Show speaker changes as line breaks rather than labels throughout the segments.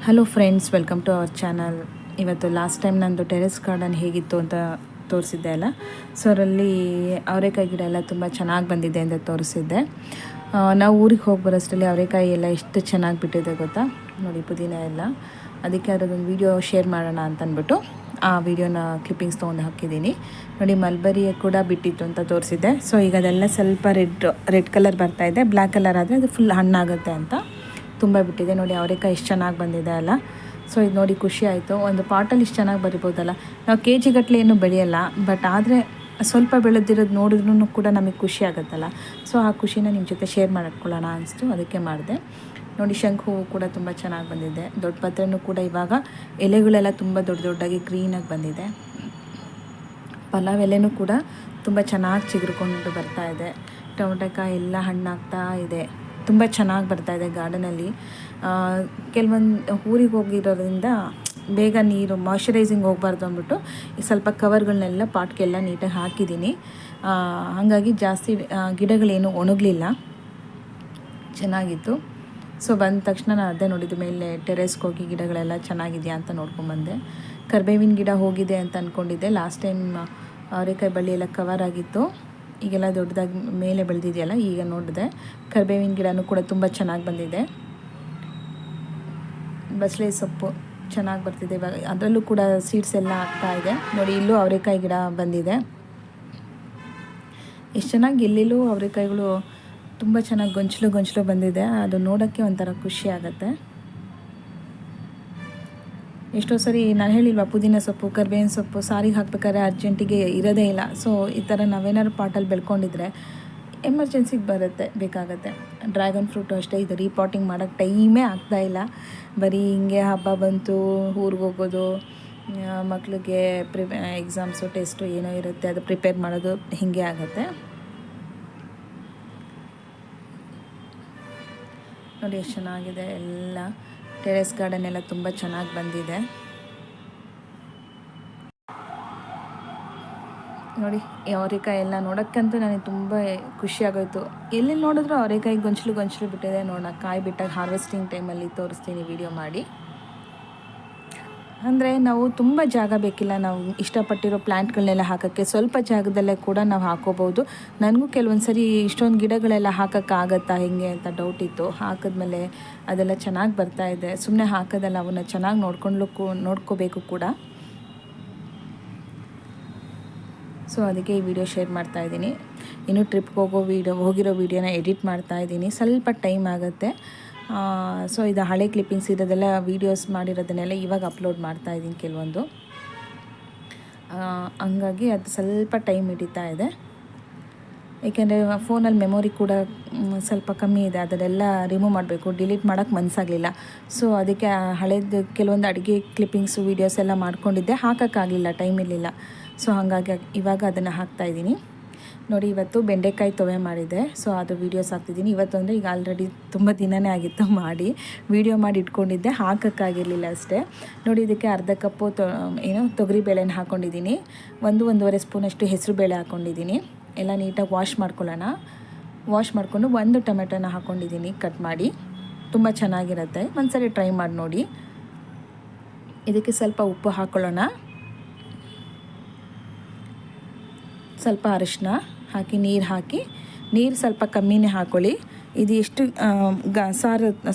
Hello friends, welcome to our channel. ಇವತ್ತು last time ನಂದು terrace garden ಹೇಗಿತ್ತು ಅಂತ ತೋರಿಸಿದ್ದೆ ಅಲ್ಲ. ಸೊ ಅದರಲ್ಲಿ ಅವರೆಕಾಯಿ ಗಿಡ ಎಲ್ಲ ತುಂಬ ಚೆನ್ನಾಗಿ ಬಂದಿದೆ ಅಂತ ತೋರಿಸಿದ್ದೆ. ನಾವು ಊರಿಗೆ ಹೋಗಿ ಬರೋಷ್ಟರಲ್ಲಿ ಅವರೆಕಾಯಿ ಎಲ್ಲ ಎಷ್ಟು ಚೆನ್ನಾಗಿ ಬಿಟ್ಟಿದೆ ಗೊತ್ತಾ. ನೋಡಿ, ಪುದೀನ ಎಲ್ಲ. ಅದಕ್ಕೆ ಅದರದೊಂದು ವೀಡಿಯೋ ಶೇರ್ ಮಾಡೋಣ ಅಂತ ಅಂದ್ಬಿಟ್ಟು ಆ ವಿಡಿಯೋನ ಕ್ಲಿಪ್ಪಿಂಗ್ಸ್ ತೊಗೊಂಡು ಹಾಕಿದ್ದೀನಿ. ನೋಡಿ, ಮಲ್ಬರಿ ಕೂಡ ಬಿಟ್ಟಿತ್ತು ಅಂತ ತೋರಿಸಿದ್ದೆ. ಸೊ ಈಗ ಅದೆಲ್ಲ ಸ್ವಲ್ಪ ರೆಡ್ ಕಲರ್ ಬರ್ತಾಯಿದೆ. ಬ್ಲ್ಯಾಕ್ ಕಲರ್ ಆದರೆ ಅದು ಫುಲ್ ಹಣ್ಣಾಗುತ್ತೆ ಅಂತ ತುಂಬ ಬಿಟ್ಟಿದೆ. ನೋಡಿ, ಅವರೆಕಾಯಿ ಎಷ್ಟು ಚೆನ್ನಾಗಿ ಬಂದಿದೆ ಅಲ್ಲ. ಸೊ ಇದು ನೋಡಿ ಖುಷಿ ಆಯಿತು. ಒಂದು ಪಾಟಲ್ಲಿ ಇಷ್ಟು ಚೆನ್ನಾಗಿ ಬರಿಬೋದಲ್ಲ. ನಾವು ಕೆ ಜಿ ಗಟ್ಟಲೆ ಏನೂ ಬೆಳೆಯಲ್ಲ, ಬಟ್ ಆದರೆ ಸ್ವಲ್ಪ ಬೆಳೆದಿರೋದು ನೋಡಿದ್ರೂ ಕೂಡ ನಮಗೆ ಖುಷಿ ಆಗುತ್ತಲ್ಲ. ಸೊ ಆ ಖುಷಿನ ನಿಮ್ಮ ಜೊತೆ ಶೇರ್ ಮಾಡ್ಕೊಳ್ಳೋಣ ಅನಿಸ್ತು, ಅದಕ್ಕೆ ಮಾಡಿದೆ. ನೋಡಿ, ಶಂಖು ಹೂವು ಕೂಡ ತುಂಬ ಚೆನ್ನಾಗಿ ಬಂದಿದೆ. ದೊಡ್ಡ ಪತ್ರೆನೂ ಕೂಡ ಇವಾಗ ಎಲೆಗಳೆಲ್ಲ ತುಂಬ ದೊಡ್ಡ ದೊಡ್ಡದಾಗಿ ಗ್ರೀನಾಗಿ ಬಂದಿದೆ. ಪಲಾವ್ ಎಲೆನೂ ಕೂಡ ತುಂಬ ಚೆನ್ನಾಗಿ ಚಿಗುರ್ಕೊಂಡು ಬರ್ತಾಯಿದೆ. ಟೊಮೆಟೊಕಾಯಿ ಎಲ್ಲ ಹಣ್ಣಾಗ್ತಾ ಇದೆ. ತುಂಬ ಚೆನ್ನಾಗಿ ಬರ್ತಾಯಿದೆ ಗಾರ್ಡನಲ್ಲಿ. ಕೆಲವೊಂದು ಊರಿಗೆ ಹೋಗಿರೋದ್ರಿಂದ ಬೇಗ ನೀರು ಮಾಯ್ಶ್ಚರೈಸಿಂಗ್ ಹೋಗಬಾರ್ದು ಅಂದ್ಬಿಟ್ಟು ಈ ಸ್ವಲ್ಪ ಕವರ್ಗಳನ್ನೆಲ್ಲ ಪಾಟ್ಗೆಲ್ಲ ನೀಟಾಗಿ ಹಾಕಿದ್ದೀನಿ. ಹಾಗಾಗಿ ಜಾಸ್ತಿ ಗಿಡಗಳೇನು ಒಣಗಲಿಲ್ಲ, ಚೆನ್ನಾಗಿತ್ತು. ಸೊ ಬಂದ ತಕ್ಷಣ ನಾನು ಅದೇ ನೋಡಿದ ಮೇಲೆ ಟೆರೆಸ್ಗೆ ಹೋಗಿ ಗಿಡಗಳೆಲ್ಲ ಚೆನ್ನಾಗಿದೆಯಾ ಅಂತ ನೋಡ್ಕೊಂಬಂದೆ. ಕರ್ಬೇವಿನ ಗಿಡ ಹೋಗಿದೆ ಅಂತ ಅಂದ್ಕೊಂಡಿದ್ದೆ. ಲಾಸ್ಟ್ ಟೈಮ್ ಅವರೆಕಾಯಿ ಬಳ್ಳಿ ಎಲ್ಲ ಕವರ್ ಆಗಿತ್ತು. ಈಗೆಲ್ಲ ದೊಡ್ಡದಾಗಿ ಮೇಲೆ ಬೆಳೆದಿದೆಯಲ್ಲ, ಈಗ ನೋಡಿದೆ. ಕರ್ಬೇವಿನ ಗಿಡನೂ ಕೂಡ ತುಂಬ ಚೆನ್ನಾಗಿ ಬಂದಿದೆ. ಬಸಳೆ ಸೊಪ್ಪು ಚೆನ್ನಾಗಿ ಬರ್ತಿದೆ ಇವಾಗ. ಅದರಲ್ಲೂ ಕೂಡ ಸೀಡ್ಸ್ ಎಲ್ಲ ಆಗ್ತಾ ಇದೆ. ನೋಡಿ, ಇಲ್ಲೂ ಅವರೆಕಾಯಿ ಗಿಡ ಬಂದಿದೆ. ಎಷ್ಟು ಚೆನ್ನಾಗಿ ಎಲ್ಲೆಲ್ಲೂ ಅವರೆಕಾಯಿಗಳು ತುಂಬ ಚೆನ್ನಾಗಿ ಗೊಂಚಲು ಬಂದಿದೆ. ಅದು ನೋಡೋಕ್ಕೆ ಒಂಥರ ಖುಷಿ ಆಗುತ್ತೆ. ಎಷ್ಟೋ ಸರಿ ನಾನು ಹೇಳಿಲ್ವಾ, ಪುದೀನ ಸೊಪ್ಪು, ಕರ್ಬೇವಿನ ಸೊಪ್ಪು ಸಾರಿಗೆ ಹಾಕ್ಬೇಕಾದ್ರೆ ಅರ್ಜೆಂಟಿಗೆ ಇರೋದೇ ಇಲ್ಲ. ಸೊ ಈ ಥರ ನಾವೇನಾದ್ರು ಪಾಟಲ್ಲಿ ಬೆಳ್ಕೊಂಡಿದ್ರೆ ಎಮರ್ಜೆನ್ಸಿಗೆ ಬೇಕಾಗತ್ತೆ. ಡ್ರ್ಯಾಗನ್ ಫ್ರೂಟು ಅಷ್ಟೇ, ಇದು ರೀಪಾಟಿಂಗ್ ಮಾಡೋಕ್ಕೆ ಟೈಮೇ ಆಗ್ತಾಯಿಲ್ಲ. ಬರೀ ಹಿಂಗೆ ಹಬ್ಬ ಬಂತು, ಊರಿಗೆ ಹೋಗೋದು, ಮಕ್ಕಳಿಗೆ ಎಕ್ಸಾಮ್ಸು ಟೆಸ್ಟು ಏನೋ ಇರುತ್ತೆ, ಅದು ಪ್ರಿಪೇರ್ ಮಾಡೋದು ಹೀಗೆ ಆಗುತ್ತೆ. ನೋಡಿ ಎಷ್ಟು ಚೆನ್ನಾಗಿದೆ ಎಲ್ಲ. ಟೆರೆಸ್ ಗಾರ್ಡನ್ ಎಲ್ಲ ತುಂಬ ಚೆನ್ನಾಗಿ ಬಂದಿದೆ. ನೋಡಿ, ಈ ಅವರೆಕಾಯಿ ಎಲ್ಲ ನೋಡೋಕ್ಕಂತೂ ನನಗೆ ತುಂಬ ಖುಷಿಯಾಗೋಯಿತು. ಎಲ್ಲೆಲ್ಲಿ ನೋಡಿದ್ರು ಅವರೆಕಾಯಿ ಗೊಂಚಲು ಬಿಟ್ಟಿದೆ. ನೋಡೋಣ, ಕಾಯಿ ಬಿಟ್ಟಾಗ ಹಾರ್ವೆಸ್ಟಿಂಗ್ ಟೈಮಲ್ಲಿ ತೋರಿಸ್ತೀನಿ ವಿಡಿಯೋ ಮಾಡಿ. ಅಂದರೆ ನಾವು ತುಂಬ ಜಾಗ ಬೇಕಿಲ್ಲ. ನಾವು ಇಷ್ಟಪಟ್ಟಿರೋ ಪ್ಲ್ಯಾಂಟ್ಗಳನ್ನೆಲ್ಲ ಹಾಕೋಕ್ಕೆ ಸ್ವಲ್ಪ ಜಾಗದಲ್ಲೇ ಕೂಡ ನಾವು ಹಾಕೋಬೋದು. ನನಗೂ ಕೆಲವೊಂದು ಸರಿ ಇಷ್ಟೊಂದು ಗಿಡಗಳೆಲ್ಲ ಹಾಕೋಕ್ಕಾಗತ್ತಾ ಹೆಂಗೆ ಅಂತ ಡೌಟ್ ಇತ್ತು. ಹಾಕಿದ್ಮೇಲೆ ಅದೆಲ್ಲ ಚೆನ್ನಾಗಿ ಬರ್ತಾಯಿದೆ. ಸುಮ್ಮನೆ ಹಾಕೋದಲ್ಲ, ಅವನ್ನ ಚೆನ್ನಾಗಿ ನೋಡ್ಕೋಬೇಕು ಕೂಡ. ಸೊ ಅದಕ್ಕೆ ಈ ವಿಡಿಯೋ ಶೇರ್ ಮಾಡ್ತಾಯಿದ್ದೀನಿ. ಇನ್ನೂ ಟ್ರಿಪ್ಗೆ ಹೋಗಿರೋ ವೀಡಿಯೋನ ಎಡಿಟ್ ಮಾಡ್ತಾಯಿದ್ದೀನಿ. ಸ್ವಲ್ಪ ಟೈಮ್ ಆಗುತ್ತೆ. ಸೊ ಇದು ಹಳೆ ಕ್ಲಿಪ್ಪಿಂಗ್ಸ್ ಇರೋದೆಲ್ಲ ವೀಡಿಯೋಸ್ ಮಾಡಿರೋದನ್ನೆಲ್ಲ ಇವಾಗ ಅಪ್ಲೋಡ್ ಮಾಡ್ತಾಯಿದ್ದೀನಿ ಕೆಲವೊಂದು. ಹಂಗಾಗಿ ಅದು ಸ್ವಲ್ಪ ಟೈಮ್ ಹಿಡಿತಾ ಇದೆ. ಏಕೆಂದರೆ ಫೋನಲ್ಲಿ ಮೆಮೊರಿ ಕೂಡ ಸ್ವಲ್ಪ ಕಮ್ಮಿ ಇದೆ. ಅದನ್ನೆಲ್ಲ ರಿಮೂವ್ ಮಾಡಬೇಕು. ಡಿಲೀಟ್ ಮಾಡೋಕ್ಕೆ ಮನಸ್ಸಾಗಲಿಲ್ಲ. ಸೊ ಅದಕ್ಕೆ ಹಳೇದು ಕೆಲವೊಂದು ಅಡುಗೆ ಕ್ಲಿಪ್ಪಿಂಗ್ಸು ವೀಡಿಯೋಸ್ ಎಲ್ಲ ಮಾಡ್ಕೊಂಡಿದ್ದೆ, ಹಾಕೋಕ್ಕಾಗಲಿಲ್ಲ, ಟೈಮ್ ಇರಲಿಲ್ಲ. ಸೊ ಹಾಗಾಗಿ ಇವಾಗ ಅದನ್ನು ಹಾಕ್ತಾಯಿದ್ದೀನಿ. ನೋಡಿ, ಇವತ್ತು ಬೆಂಡೆಕಾಯಿ ತೊವೆ ಮಾಡಿದೆ. ಸೊ ಅದು ವೀಡಿಯೋಸ್ ಹಾಕ್ತಿದ್ದೀನಿ. ಇವತ್ತು ಅಂದರೆ ಈಗ ಆಲ್ರೆಡಿ ತುಂಬ ದಿನವೇ ಆಗಿತ್ತು ಮಾಡಿ, ವೀಡಿಯೋ ಮಾಡಿ ಇಟ್ಕೊಂಡಿದ್ದೆ, ಹಾಕೋಕ್ಕಾಗಿರಲಿಲ್ಲ ಅಷ್ಟೇ. ನೋಡಿ, ಇದಕ್ಕೆ ಅರ್ಧ ಕಪ್ಪು ತೊಗರಿಬೇಳೆನ ಹಾಕ್ಕೊಂಡಿದ್ದೀನಿ. 1-1.5 ಸ್ಪೂನಷ್ಟು ಹೆಸರು ಬೇಳೆ ಹಾಕ್ಕೊಂಡಿದ್ದೀನಿ. ಎಲ್ಲ ನೀಟಾಗಿ ವಾಶ್ ಮಾಡಿಕೊಂಡು 1 ಟೊಮೆಟೊನ ಹಾಕ್ಕೊಂಡಿದ್ದೀನಿ ಕಟ್ ಮಾಡಿ. ತುಂಬ ಚೆನ್ನಾಗಿರುತ್ತೆ, ಒಂದ್ಸರಿ ಟ್ರೈ ಮಾಡಿ ನೋಡಿ. ಇದಕ್ಕೆ ಸ್ವಲ್ಪ ಉಪ್ಪು ಹಾಕ್ಕೊಳ್ಳೋಣ, ಸ್ವಲ್ಪ ಅರಿಶಿನ ಹಾಕಿ, ನೀರು ಸ್ವಲ್ಪ ಕಮ್ಮಿನೇ ಹಾಕ್ಕೊಳ್ಳಿ. ಇದು ಎಷ್ಟು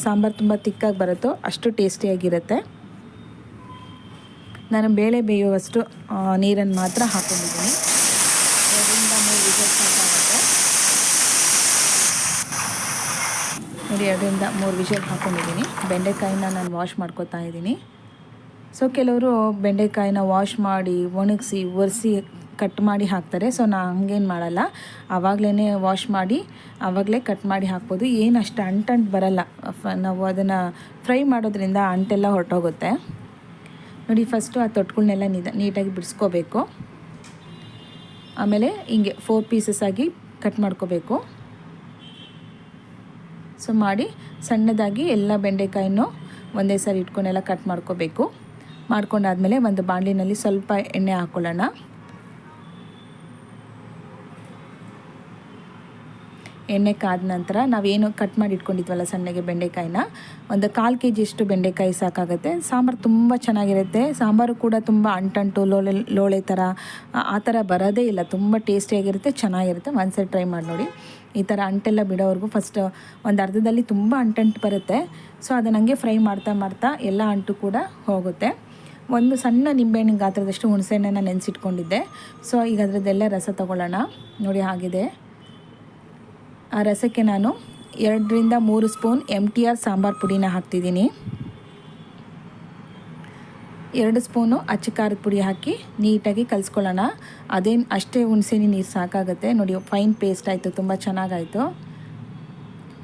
ಸಾಂಬಾರು ತುಂಬ ತಿಕ್ಕಾಗಿ ಬರುತ್ತೋ ಅಷ್ಟು ಟೇಸ್ಟಿಯಾಗಿರುತ್ತೆ. ನಾನು ಬೇಳೆ ಬೇಯುವಷ್ಟು ನೀರನ್ನು ಮಾತ್ರ ಹಾಕ್ಕೊಂಡಿದ್ದೀನಿ. 2-3 ವಿಷಲ್ ಸಾಕಾಗುತ್ತೆ. ನೋಡಿ, 2-3 ವಿಷಲ್ ಹಾಕ್ಕೊಂಡಿದ್ದೀನಿ. ಬೆಂಡೆಕಾಯಿನ ನಾನು ವಾಶ್ ಮಾಡ್ಕೊತಾ ಇದ್ದೀನಿ. ಸೊ ಕೆಲವರು ಬೆಂಡೆಕಾಯಿನ ವಾಶ್ ಮಾಡಿ, ಒಣಗಿಸಿ, ಒರೆಸಿ, ಕಟ್ ಮಾಡಿ ಹಾಕ್ತಾರೆ. ಸೊ ನಾನು ಹಂಗೇನು ಮಾಡಲ್ಲ. ಆವಾಗಲೇ ವಾಶ್ ಮಾಡಿ ಆವಾಗಲೇ ಕಟ್ ಮಾಡಿ ಹಾಕ್ಬೋದು. ಏನು ಅಷ್ಟು ಅಂಟು ಬರಲ್ಲ. ನಾವು ಅದನ್ನು ಫ್ರೈ ಮಾಡೋದ್ರಿಂದ ಅಂಟೆಲ್ಲ ಹೊರಟೋಗುತ್ತೆ. ನೋಡಿ, ಫಸ್ಟು ಆ ತೊಟ್ಗಳನ್ನೆಲ್ಲ ನೀಟಾಗಿ ಬಿಡಿಸ್ಕೋಬೇಕು. ಆಮೇಲೆ ಹಿಂಗೆ 4 ಪೀಸಸ್ ಆಗಿ ಕಟ್ ಮಾಡ್ಕೋಬೇಕು. ಸೊ ಮಾಡಿ ಸಣ್ಣದಾಗಿ ಎಲ್ಲ ಬೆಂಡೆಕಾಯಿನೂ ಒಂದೇ ಸಾರಿ ಇಟ್ಕೊಂಡೆಲ್ಲ ಕಟ್ ಮಾಡ್ಕೋಬೇಕು. ಮಾಡ್ಕೊಂಡಾದಮೇಲೆ ಒಂದು ಬಾಣಲಿನಲ್ಲಿ ಸ್ವಲ್ಪ ಎಣ್ಣೆ ಹಾಕ್ಕೊಳ್ಳೋಣ. ಎಣ್ಣೆ ಕಾದ ನಂತರ ನಾವೇನು ಕಟ್ ಮಾಡಿ ಇಟ್ಕೊಂಡಿದ್ವಲ್ಲ ಸಣ್ಣಗೆ ಬೆಂಡೆಕಾಯಿನ ಒಂದು 1/4 kg ಅಷ್ಟು ಬೆಂಡೆಕಾಯಿ ಸಾಕಾಗುತ್ತೆ. ಸಾಂಬಾರು ತುಂಬ ಚೆನ್ನಾಗಿರುತ್ತೆ. ಸಾಂಬಾರು ಕೂಡ ತುಂಬ ಅಂಟಂಟು ಲೋಳೆ ಥರ ಆ ಥರ ಬರೋದೇ ಇಲ್ಲ. ತುಂಬ ಟೇಸ್ಟಿಯಾಗಿರುತ್ತೆ, ಚೆನ್ನಾಗಿರುತ್ತೆ. ಒಂದ್ಸರಿ ಟ್ರೈ ಮಾಡಿ ನೋಡಿ. ಈ ಥರ ಅಂಟೆಲ್ಲ ಬಿಡೋವರೆಗೂ ಫಸ್ಟ್ ಒಂದು ಅರ್ಧದಲ್ಲಿ ತುಂಬ ಅಂಟಂಟು ಬರುತ್ತೆ. ಸೊ ಅದನ್ನು ಹಂಗೆ ಫ್ರೈ ಮಾಡ್ತಾ ಮಾಡ್ತಾ ಎಲ್ಲ ಅಂಟು ಕೂಡ ಹೋಗುತ್ತೆ. ಒಂದು ಸಣ್ಣ ನಿಂಬೆಹಣ್ಣಿನ ಗಾತ್ರದಷ್ಟು ಹುಣಸೆಹಣ್ಣನ್ನು ನೆನೆಸಿಟ್ಕೊಂಡಿದ್ದೆ. ಸೊ ಈಗ ಅದರದ್ದೆಲ್ಲ ರಸ ತಗೊಳ್ಳೋಣ. ನೋಡಿ ಆಗಿದೆ. ಆ ರಸಕ್ಕೆ ನಾನು 2 ರಿಂದ 3 ಸ್ಪೂನ್ MTR ಸಾಂಬಾರು ಪುಡಿನ ಹಾಕ್ತಿದ್ದೀನಿ. 2 ಸ್ಪೂನು ಅಚ್ಚ ಖಾರದ ಪುಡಿ ಹಾಕಿ ನೀಟಾಗಿ ಕಲಿಸ್ಕೊಳ್ಳೋಣ. ಅದೇನು ಅಷ್ಟೇ ಹುಣಸೆಹಣ್ಣು ನೀರು ಸಾಕಾಗುತ್ತೆ. ನೋಡಿ ಫೈನ್ ಪೇಸ್ಟ್ ಆಯಿತು, ತುಂಬ ಚೆನ್ನಾಗಾಯಿತು.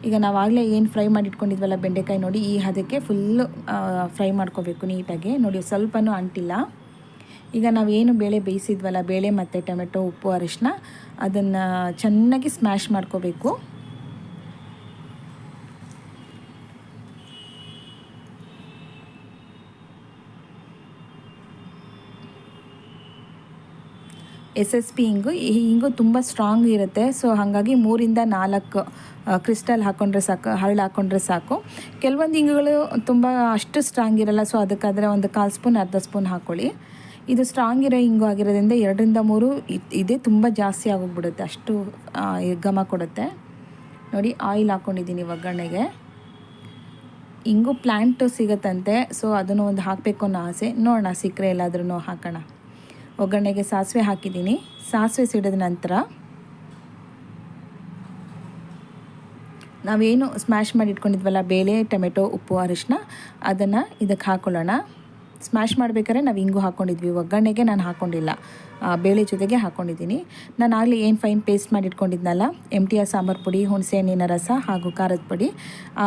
ಈಗ ನಾವಾಗಲೇ ಏನು ಫ್ರೈ ಮಾಡಿ ಇಟ್ಕೊಂಡಿದ್ವಲ್ಲ ಬೆಂಡೆಕಾಯಿ, ನೋಡಿ ಈ ಹದಕ್ಕೆ ಫುಲ್ಲು ಫ್ರೈ ಮಾಡ್ಕೋಬೇಕು ನೀಟಾಗಿ. ನೋಡಿ ಸ್ವಲ್ಪನೂ ಅಂಟಿಲ್ಲ. ಈಗ ನಾವೇನು ಬೇಳೆ ಬೇಯಿಸಿದ್ವಲ್ಲ, ಬೇಳೆ ಮತ್ತು ಟೊಮೆಟೊ, ಉಪ್ಪು, ಅರಿಶಿನ, ಅದನ್ನು ಚೆನ್ನಾಗಿ ಸ್ಮ್ಯಾಶ್ ಮಾಡ್ಕೋಬೇಕು. SSP ಹಿಂಗು ತುಂಬ ಸ್ಟ್ರಾಂಗ್ ಇರುತ್ತೆ. ಸೊ ಹಾಗಾಗಿ 3 ರಿಂದ 4 ಕ್ರಿಸ್ಟಲ್ ಹಾಕ್ಕೊಂಡ್ರೆ ಸಾಕು, ಹರಳು ಹಾಕ್ಕೊಂಡ್ರೆ ಸಾಕು. ಕೆಲವೊಂದು ಹಿಂಗುಗಳು ತುಂಬ ಅಷ್ಟು ಸ್ಟ್ರಾಂಗ್ ಇರೋಲ್ಲ. ಸೊ ಅದಕ್ಕಾದರೆ ಒಂದು 1/4 ಸ್ಪೂನ್, ಅರ್ಧ ಸ್ಪೂನ್ ಹಾಕ್ಕೊಳ್ಳಿ. ಇದು ಸ್ಟ್ರಾಂಗ್ ಇರೋ ಹಿಂಗು ಆಗಿರೋದ್ರಿಂದ 2 ರಿಂದ 3 ಇದೇ ತುಂಬ ಜಾಸ್ತಿ ಆಗೋಗ್ಬಿಡುತ್ತೆ, ಅಷ್ಟು ಘಮ ಕೊಡುತ್ತೆ. ನೋಡಿ ಆಯಿಲ್ ಹಾಕ್ಕೊಂಡಿದ್ದೀನಿ ಒಗ್ಗರಣೆಗೆ. ಹಿಂಗು ಪ್ಲ್ಯಾಂಟು ಸಿಗುತ್ತಂತೆ. ಸೊ ಅದನ್ನು ಒಂದು ಹಾಕಬೇಕು ಅನ್ನೋ ಆಸೆ. ನೋಡೋಣ ಸಿಕ್ಕರೆ ಎಲ್ಲಾದ್ರೂ ಹಾಕೋಣ. ಒಗ್ಗರಣೆಗೆ ಸಾಸಿವೆ ಹಾಕಿದ್ದೀನಿ. ಸಾಸಿವೆ ಸಿಡಿದ ನಂತರ ನಾವೇನು ಸ್ಮ್ಯಾಶ್ ಮಾಡಿ ಇಟ್ಕೊಂಡಿದ್ವಲ್ಲ ಬೇಳೆ, ಟೊಮೆಟೊ, ಉಪ್ಪು, ಅರಿಶಿನ, ಅದನ್ನು ಇದಕ್ಕೆ ಹಾಕ್ಕೊಳ್ಳೋಣ. ಸ್ಮ್ಯಾಶ್ ಮಾಡಬೇಕಾದ್ರೆ ನಾವು ಹಿಂಗು ಹಾಕ್ಕೊಂಡಿದ್ವಿ. ಒಗ್ಗರಣೆಗೆ ನಾನು ಹಾಕ್ಕೊಂಡಿಲ್ಲ, ಬೇಳೆ ಜೊತೆಗೆ ಹಾಕ್ಕೊಂಡಿದ್ದೀನಿ. ನಾನು ಆಗಲೇ ಏನು ಫೈನ್ ಪೇಸ್ಟ್ ಮಾಡಿ ಇಟ್ಕೊಂಡಿದ್ನಲ್ಲ, MTR ಸಾಂಬಾರು ಪುಡಿ, ಹುಣಸೆಹಣ್ಣಿನ ರಸ ಹಾಗೂ ಖಾರದ ಪುಡಿ,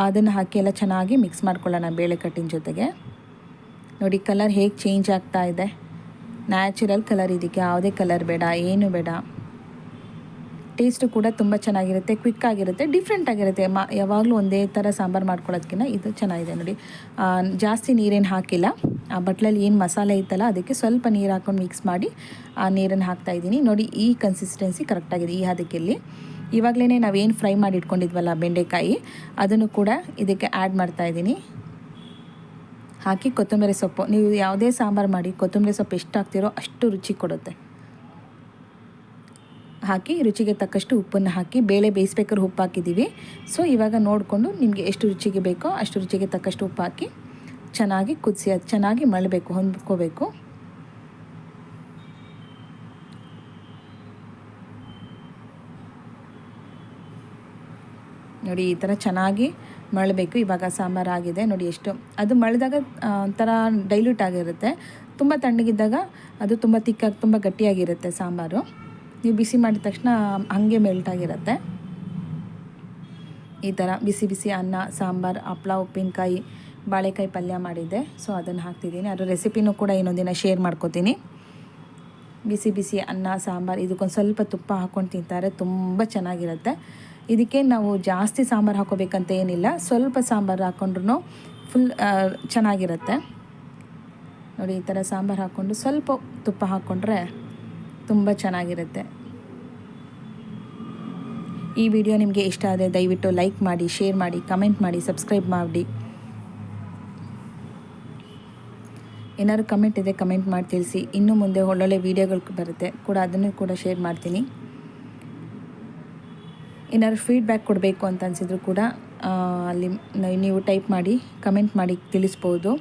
ಅದನ್ನು ಹಾಕಿ ಎಲ್ಲ ಚೆನ್ನಾಗಿ ಮಿಕ್ಸ್ ಮಾಡ್ಕೊಳ್ಳೋಣ ಬೇಳೆ ಕಟ್ಟಿನ ಜೊತೆಗೆ. ನೋಡಿ ಕಲರ್ ಹೇಗೆ ಚೇಂಜ್ ಆಗ್ತಾ ಇದೆ. ನ್ಯಾಚುರಲ್ ಕಲರ್, ಇದಕ್ಕೆ ಯಾವುದೇ ಕಲರ್ ಬೇಡ, ಏನು ಬೇಡ. ಟೇಸ್ಟು ಕೂಡ ತುಂಬ ಚೆನ್ನಾಗಿರುತ್ತೆ, ಕ್ವಿಕ್ ಆಗಿರುತ್ತೆ, ಡಿಫ್ರೆಂಟ್ ಆಗಿರುತ್ತೆ. ಯಾವಾಗಲೂ ಒಂದೇ ಥರ ಸಾಂಬಾರು ಮಾಡ್ಕೊಳ್ಳೋದಕ್ಕಿಂತ ಇದು ಚೆನ್ನಾಗಿದೆ. ನೋಡಿ ಜಾಸ್ತಿ ನೀರೇನು ಹಾಕಿಲ್ಲ. ಆ ಬಟ್ಲಲ್ಲಿ ಏನು ಮಸಾಲೆ ಇತ್ತಲ್ಲ ಅದಕ್ಕೆ ಸ್ವಲ್ಪ ನೀರು ಹಾಕ್ಕೊಂಡು ಮಿಕ್ಸ್ ಮಾಡಿ ಆ ನೀರನ್ನು ಹಾಕ್ತಾಯಿದ್ದೀನಿ. ನೋಡಿ ಈ ಕನ್ಸಿಸ್ಟೆನ್ಸಿ ಕರೆಕ್ಟಾಗಿದೆ. ಈ ಹದಕ್ಕೆಲ್ಲಿ ಇವಾಗಲೇ ನಾವೇನು ಫ್ರೈ ಮಾಡಿ ಇಟ್ಕೊಂಡಿದ್ವಲ್ಲ ಬೆಂಡೆಕಾಯಿ, ಅದನ್ನು ಕೂಡ ಇದಕ್ಕೆ ಆ್ಯಡ್ ಮಾಡ್ತಾಯಿದ್ದೀನಿ. ಹಾಕಿ ಕೊತ್ತಂಬರಿ ಸೊಪ್ಪು, ನೀವು ಯಾವುದೇ ಸಾಂಬಾರು ಮಾಡಿ ಕೊತ್ತಂಬರಿ ಸೊಪ್ಪು ಎಷ್ಟು ಹಾಕ್ತಿರೋ ಅಷ್ಟು ರುಚಿ ಕೊಡುತ್ತೆ. ಹಾಕಿ ರುಚಿಗೆ ತಕ್ಕಷ್ಟು ಉಪ್ಪನ್ನು ಹಾಕಿ, ಬೇಳೆ ಬೇಯಿಸ್ಬೇಕಾದ್ರೆ ಉಪ್ಪು ಹಾಕಿದ್ದೀವಿ. ಸೊ ಇವಾಗ ನೋಡಿಕೊಂಡು ನಿಮಗೆ ಎಷ್ಟು ರುಚಿಗೆ ಬೇಕೋ ಅಷ್ಟು ರುಚಿಗೆ ತಕ್ಕಷ್ಟು ಉಪ್ಪು ಹಾಕಿ ಚೆನ್ನಾಗಿ ಕುದಿಸಿ, ಅದು ಚೆನ್ನಾಗಿ ಮಳಬೇಕು, ಹೊಂದ್ಕೋಬೇಕು. ನೋಡಿ ಈ ಥರ ಚೆನ್ನಾಗಿ ಮಳಬೇಕು. ಇವಾಗ ಸಾಂಬಾರು ಆಗಿದೆ. ನೋಡಿ ಎಷ್ಟು ಅದು ಮಳೆದಾಗ ಒಂಥರ ಡೈಲ್ಯೂಟ್ ಆಗಿರುತ್ತೆ. ತುಂಬ ತಣ್ಣಗಿದ್ದಾಗ ಅದು ತುಂಬ ತಿಕ್ಕಾಗಿ ತುಂಬ ಗಟ್ಟಿಯಾಗಿರುತ್ತೆ ಸಾಂಬಾರು. ನೀವು ಬಿಸಿ ಮಾಡಿದ ತಕ್ಷಣ ಹಾಗೆ ಮೆಲ್ಟಾಗಿರುತ್ತೆ. ಈ ಥರ ಬಿಸಿ ಬಿಸಿ ಅನ್ನ, ಸಾಂಬಾರು, ಹಪ್ಪಳ, ಉಪ್ಪಿನಕಾಯಿ, ಬಾಳೆಕಾಯಿ ಪಲ್ಯ ಮಾಡಿದ್ದೆ. ಸೊ ಅದನ್ನು ಹಾಕ್ತಿದ್ದೀನಿ. ಅದರ ರೆಸಿಪಿನೂ ಕೂಡ ಇನ್ನೊಂದಿನ ಶೇರ್ ಮಾಡ್ಕೋತೀನಿ. ಬಿಸಿ ಬಿಸಿ ಅನ್ನ, ಸಾಂಬಾರು, ಇದಕ್ಕೊಂದು ಸ್ವಲ್ಪ ತುಪ್ಪ ಹಾಕ್ಕೊಂಡು ತಿಂತಾರೆ, ತುಂಬ ಚೆನ್ನಾಗಿರುತ್ತೆ. ಇದಕ್ಕೆ ನಾವು ಜಾಸ್ತಿ ಸಾಂಬಾರು ಹಾಕೋಬೇಕಂತ ಏನಿಲ್ಲ, ಸ್ವಲ್ಪ ಸಾಂಬಾರು ಹಾಕ್ಕೊಂಡ್ರೂ ಫುಲ್ ಚೆನ್ನಾಗಿರುತ್ತೆ. ನೋಡಿ ಈ ಥರ ಸಾಂಬಾರು ಹಾಕ್ಕೊಂಡು ಸ್ವಲ್ಪ ತುಪ್ಪ ಹಾಕ್ಕೊಂಡ್ರೆ ತುಂಬ ಚೆನ್ನಾಗಿರುತ್ತೆ. ಈ ವಿಡಿಯೋ ನಿಮಗೆ ಇಷ್ಟ ಆದರೆ ದಯವಿಟ್ಟು ಲೈಕ್ ಮಾಡಿ, ಶೇರ್ ಮಾಡಿ, ಕಮೆಂಟ್ ಮಾಡಿ, ಸಬ್ಸ್ಕ್ರೈಬ್ ಮಾಡಿ. ಏನಾದ್ರು ಕಮೆಂಟ್ ಇದೆ ಕಮೆಂಟ್ ಮಾಡಿ ತಿಳಿಸಿ. ಇನ್ನು ಮುಂದೆ ಒಳ್ಳೊಳ್ಳೆ ವೀಡಿಯೋಗಳು ಬರುತ್ತೆ ಕೂಡ, ಅದನ್ನು ಕೂಡ ಶೇರ್ ಮಾಡ್ತೀನಿ. ಏನಾದ್ರು ಫೀಡ್ಬ್ಯಾಕ್ ಕೊಡಬೇಕು ಅಂತ ಅನಿಸಿದ್ರು ಕೂಡ ಅಲ್ಲಿ ನೀವು ಟೈಪ್ ಮಾಡಿ ಕಮೆಂಟ್ ಮಾಡಿ ತಿಳಿಸ್ಬೋದು.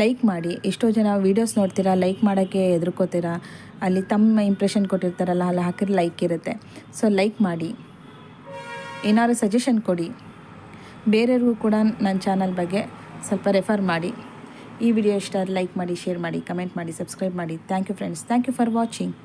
ಲೈಕ್ ಮಾಡಿ. ಎಷ್ಟೋ ಜನ ವೀಡಿಯೋಸ್ ನೋಡ್ತೀರಾ, ಲೈಕ್ ಮಾಡೋಕ್ಕೆ ಹೆದರ್ಕೋತೀರಾ. ಅಲ್ಲಿ ತಮ್ಮ ಇಂಪ್ರೆಷನ್ ಕೊಟ್ಟಿರ್ತಾರಲ್ಲ, ಅಲ್ಲಿ ಹಾಕಿದ್ರೆ ಲೈಕ್ ಇರುತ್ತೆ. ಸೊ ಲೈಕ್ ಮಾಡಿ. ಏನಾದ್ರು ಸಜೆಷನ್ ಕೊಡಿ. ಬೇರೆಯವ್ರಿಗೂ ಕೂಡ ನನ್ನ ಚಾನಲ್ ಬಗ್ಗೆ ಸ್ವಲ್ಪ ರೆಫರ್ ಮಾಡಿ. ಈ ವಿಡಿಯೋ ಇಷ್ಟ ಲೈಕ್ ಮಾಡಿ, ಶೇರ್ ಮಾಡಿ, ಕಮೆಂಟ್ ಮಾಡಿ, ಸಬ್ಸ್ಕ್ರೈಬ್ ಮಾಡಿ. Thank you friends. Thank you for watching.